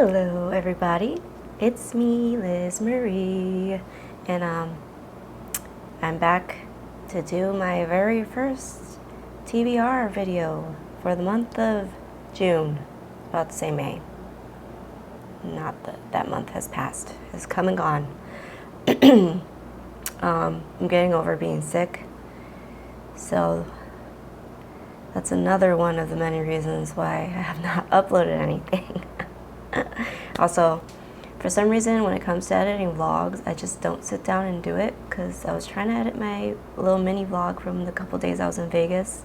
Hello everybody, it's me, Liz Marie, and I'm back to do my very first TBR video for the month of June. About to say May. Not that month has passed, has come and gone. I'm getting over being sick, so that's another one of the many reasons why I have not uploaded anything. Also, for some reason, when it comes to editing vlogs, I just don't sit down and do it, because I was trying to edit my little mini vlog from the couple days I was in Vegas.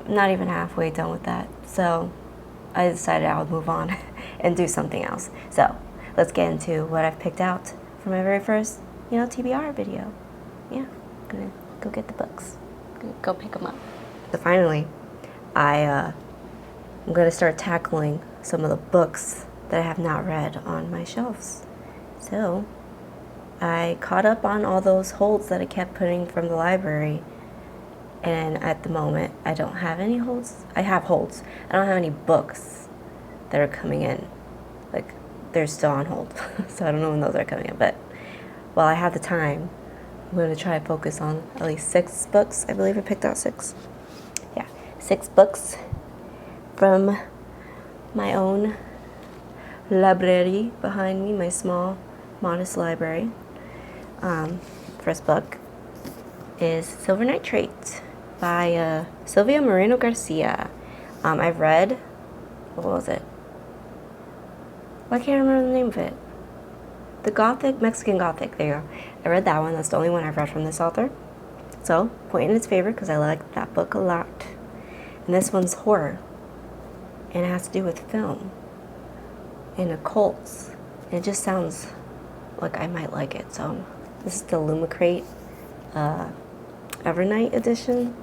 Not even halfway done with that, so I decided I would move on and do something else. So let's get into what I've picked out for my very first, TBR video. Yeah, I'm gonna go get the books. I'm gonna go pick them up. So finally, I'm going to start tackling some of the books that I have not read on my shelves. So I caught up on all those holds that I kept putting from the library, and at the moment I don't have any holds. I have holds. I don't have any books that are coming in. Like, they're still on hold. So I don't know when those are coming in, but while I have the time, I'm going to try to focus on at least 6 books. I believe I picked out 6. Yeah, 6 books from my own library behind me, my small, modest library. First book is Silver Nitrate by Silvia Moreno-Garcia. I've read, what was it? I can't remember the name of it. The Mexican Gothic, there you go. I read that one, that's the only one I've read from this author. So, point in its favor, because I like that book a lot. And this one's horror. And it has to do with film and occults. And it just sounds like I might like it. So this is the Nitrate Evernight edition.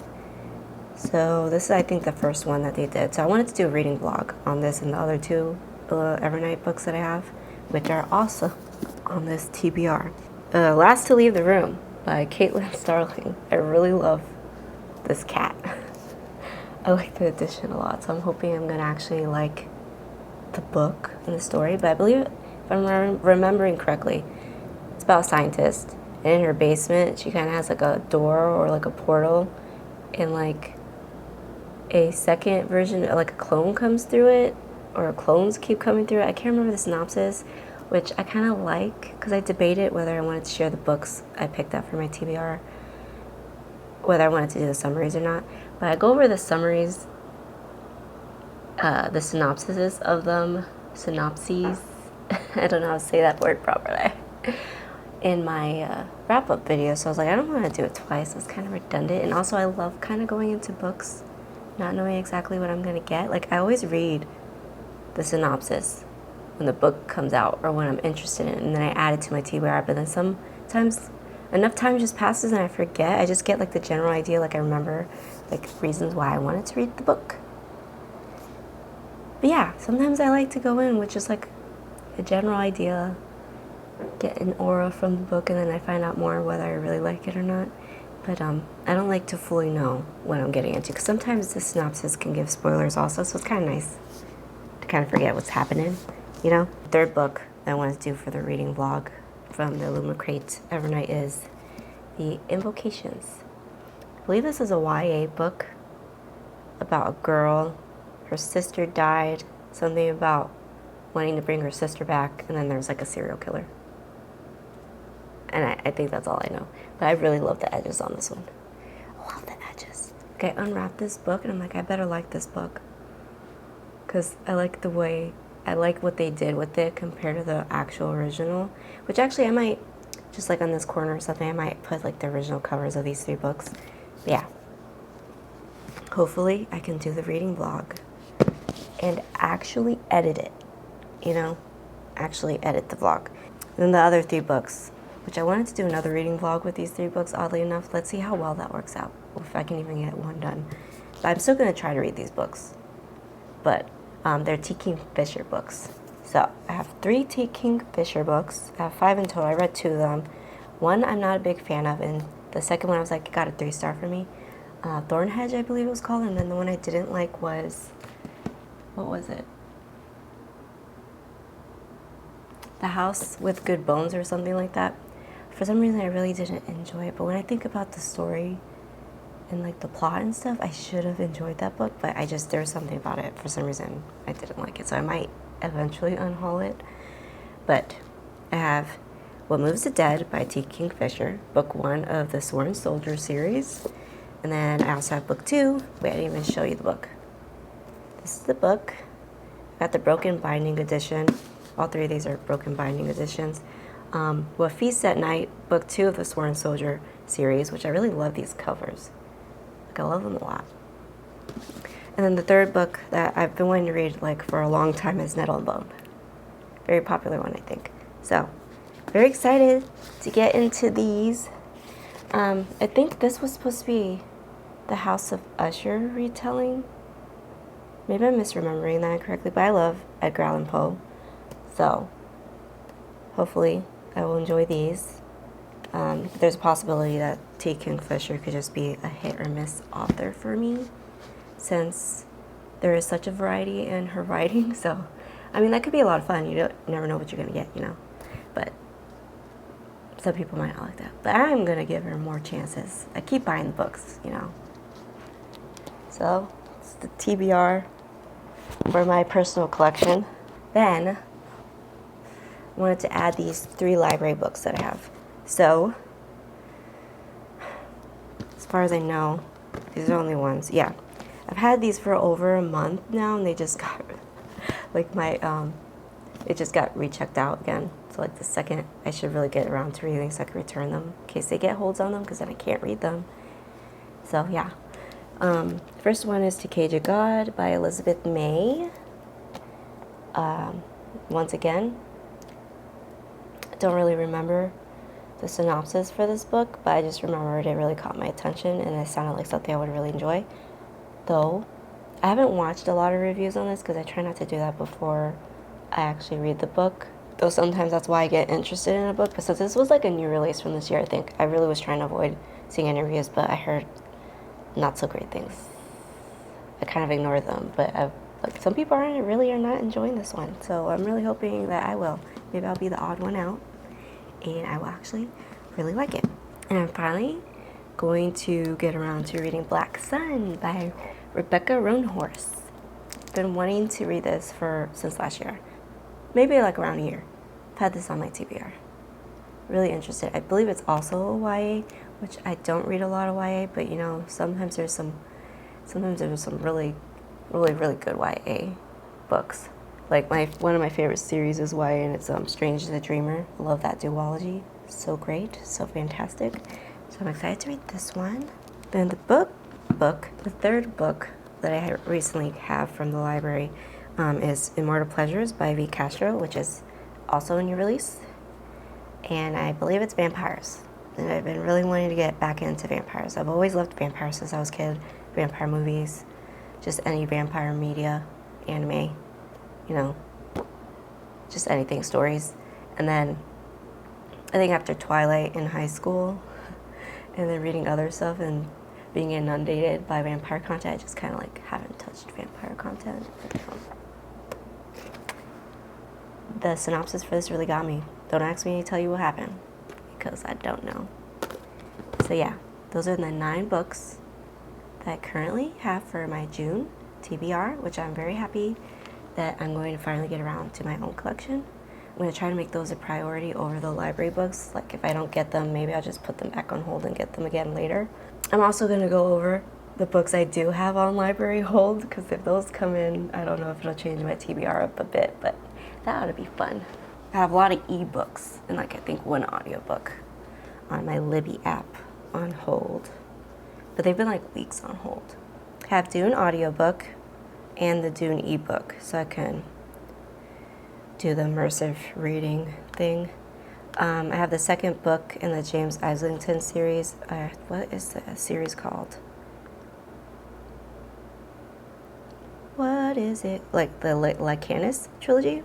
So this is, I think, the first one that they did. So I wanted to do a reading vlog on this and the other 2 Evernight books that I have, which are also on this TBR. Last to Leave the Room by Starling. I really love this cat. I like the edition a lot, so I'm hoping I'm going to actually like the book and the story. But I believe, if I'm remembering correctly, it's about a scientist. And in her basement, she kind of has like a door or like a portal. And like a second version, like a clone comes through it. Or clones keep coming through it. I can't remember the synopsis, which I kind of like. Because I debated whether I wanted to share the books I picked up for my TBR. Whether I wanted to do the summaries or not. But I go over the summaries, the synopsises of them, synopses, I don't know how to say that word properly, in my wrap-up video. So I was like, I don't want to do it twice, it's kind of redundant. And also I love kind of going into books, not knowing exactly what I'm going to get. Like, I always read the synopsis when the book comes out or when I'm interested in it, and then I add it to my TBR. But then sometimes enough time just passes and I forget. I just get like the general idea, like I remember like reasons why I wanted to read the book. But yeah, sometimes I like to go in with just like a general idea, get an aura from the book, and then I find out more whether I really like it or not. But I don't like to fully know what I'm getting into, because sometimes the synopsis can give spoilers also, so it's kind of nice to kind of forget what's happening, Third book that I wanted to do for the reading vlog from the Nitrate Evernight is the Invocations. I believe this is a YA book about a girl. Her sister died, something about wanting to bring her sister back, and then there's like a serial killer. And I think that's all I know. But I really love the edges on this one. I love the edges. Okay, I unwrapped this book, and I'm like, I better like this book. Because I like what they did with it compared to the actual original. Which actually I might, just like on this corner or something, I might put like the original covers of these 3 books. But yeah. Hopefully I can do the reading vlog and actually edit it. Actually edit the vlog. And then the other 3 books, which I wanted to do another reading vlog with these 3 books, oddly enough. Let's see how well that works out, if I can even get one done. But I'm still going to try to read these books. But they're Kingfisher books. So I have 3 Kingfisher books. I have 5 in total. I read 2 of them. One I'm not a big fan of, and the second one I was like, got a 3-star for me. Thornhedge, I believe it was called. And then the one I didn't like was what was it? The House with Good Bones or something like that. For some reason, I really didn't enjoy it. But when I think about the story and like the plot and stuff, I should have enjoyed that book. But there was something about it. For some reason, I didn't like it. So I might eventually unhaul it. But I have What Moves the Dead by T. Kingfisher, book 1 of the Sworn Soldier series. And then I also have book 2. Wait, I didn't even show you the book. This is the book. I got the broken binding edition. All 3 of these are broken binding editions. What Feasts at Night, book 2 of the Sworn Soldier series, which I really love these covers. Like, I love them a lot. And then the third book that I've been wanting to read like for a long time is Nettle and Bone. Very popular one, I think. So, very excited to get into these. I think this was supposed to be the House of Usher retelling. Maybe I'm misremembering that incorrectly, but I love Edgar Allan Poe. So, hopefully I will enjoy these. There's a possibility that T. Kingfisher could just be a hit or miss author for me, since there is such a variety in her writing. So, I mean, that could be a lot of fun. You never know what you're going to get, you know. But some people might not like that. But I'm going to give her more chances. I keep buying the books, you know. So, it's the TBR for my personal collection. Then, I wanted to add these 3 library books that I have. So, as far as I know, these are the only ones. Yeah. I've had these for over a month now, and they just got, like, it just got rechecked out again. So, like, the second I should really get around to reading so I can return them in case they get holds on them, because then I can't read them. So, yeah. First one is To Cage a God by Elizabeth May. Once again, I don't really remember the synopsis for this book, but I just remembered it really caught my attention, and it sounded like something I would really enjoy. Though, I haven't watched a lot of reviews on this because I try not to do that before I actually read the book. Though sometimes that's why I get interested in a book. But since this was like a new release from this year, I think I really was trying to avoid seeing any reviews, but I heard not so great things. I kind of ignored them, but like some people really are not enjoying this one. So I'm really hoping that I will. Maybe I'll be the odd one out, and I will actually really like it. And I'm finally going to get around to reading Black Sun by Rebecca Roanhorse. Been wanting to read this since last year. Maybe like around a year. I've had this on my TBR. Really interested. I believe it's also a YA, which I don't read a lot of YA, but you know, sometimes there's some really, really, really good YA books. Like one of my favorite series is YA, and it's Strange the Dreamer. I love that duology. So great, so fantastic. So I'm excited to read this one. Then the third book that I recently have from the library is Immortal Pleasures by V. Castro, which is also a new release. And I believe it's vampires. And I've been really wanting to get back into vampires. I've always loved vampires since I was a kid. Vampire movies, just any vampire media, anime, you know, just anything, stories. And then I think after Twilight in high school, and then reading other stuff and being inundated by vampire content, I just kind of like haven't touched vampire content. The synopsis for this really got me. Don't ask me to tell you what happened, because I don't know. So yeah, those are the 9 books that I currently have for my June TBR, which I'm very happy that I'm going to finally get around to my own collection. I'm going to try to make those a priority over the library books. Like if I don't get them, maybe I'll just put them back on hold and get them again later. I'm also going to go over the books I do have on library hold, because if those come in, I don't know if it'll change my TBR up a bit, but that ought to be fun. I have a lot of ebooks and like I think one audiobook on my Libby app on hold, but they've been like weeks on hold. I have Dune audiobook and the Dune ebook, so I can do the immersive reading thing. I have the second book in the James Islington series. What is the series called? What is it? Like the Lycanus trilogy?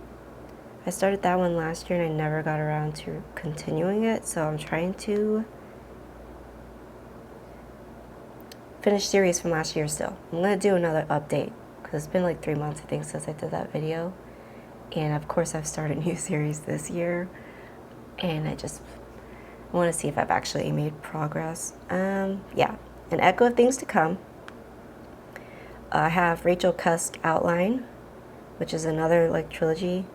I started that one last year and I never got around to continuing it, so I'm trying to finish series from last year still. I'm going to do another update, because it's been like 3 months, I think, since I did that video. And of course, I've started a new series this year, and I want to see if I've actually made progress. Yeah, an echo of things to come. I have Rachel Cusk Outline, which is another like trilogy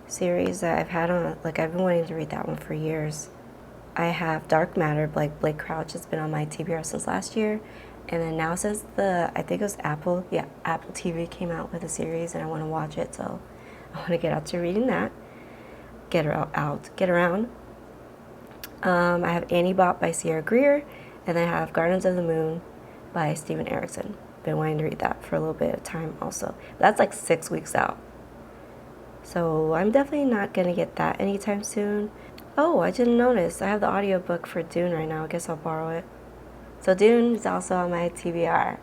series that I've had on, like I've been wanting to read that one for years. I have Dark Matter, like Blake Crouch has been on my TBR since last year. And then now since I think it was Apple TV came out with a series, and I want to watch it, so I want to get out to reading that. Get around. I have Annie Bot by Sierra Greer, and then I have Gardens of the Moon by Stephen Erickson. Been wanting to read that for a little bit of time also. That's like 6 weeks out. So I'm definitely not going to get that anytime soon. Oh, I didn't notice. I have the audiobook for Dune right now. I guess I'll borrow it. So Dune is also on my TBR.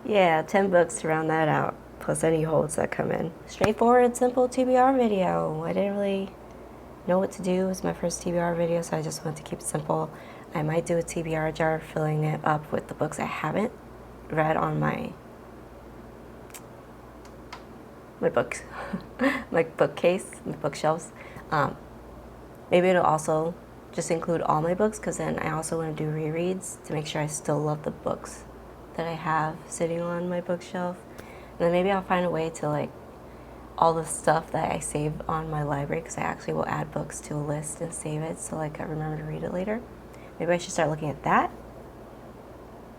Yeah, 10 books to round that out, plus any holds that come in. Straightforward, simple TBR video. I didn't really know what to do. It was my first TBR video, so I just wanted to keep it simple. I might do a TBR jar, filling it up with the books I haven't read on my books, my bookcase, my bookshelves. Maybe it'll also just include all my books, because then I also want to do rereads to make sure I still love the books that I have sitting on my bookshelf. And then maybe I'll find a way to like all the stuff that I save on my library, because I actually will add books to a list and save it so like I remember to read it later. Maybe I should start looking at that.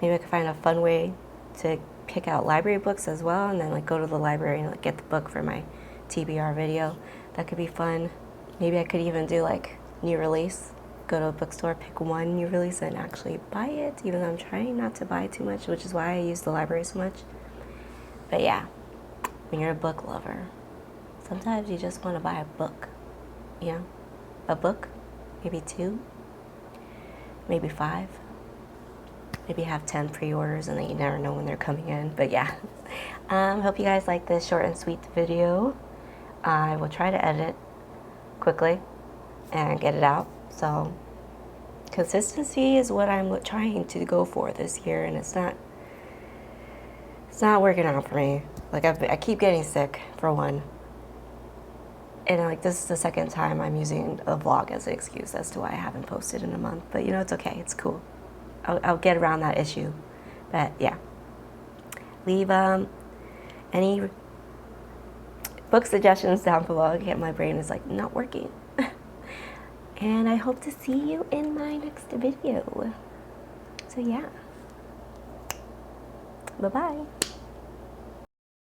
Maybe I could find a fun way to pick out library books as well, and then like go to the library and like get the book for my TBR video. That could be fun. Maybe I could even do like new release. Go to a bookstore, pick one new release, and actually buy it, even though I'm trying not to buy too much, which is why I use the library so much. But yeah, when you're a book lover, sometimes you just want to buy a book, you know? A book, maybe 2, maybe 5. Maybe have 10 pre-orders, and then you never know when they're coming in. But yeah, hope you guys like this short and sweet video. I will try to edit quickly and get it out. So consistency is what I'm trying to go for this year, and it's not working out for me. Like I keep getting sick, for one, and like this is the second time I'm using a vlog as an excuse as to why I haven't posted in a month. But you know, it's okay, it's cool. I'll get around that issue. But yeah, leave any book suggestions down below. Again, my brain is like not working. And I hope to see you in my next video. So yeah, bye-bye.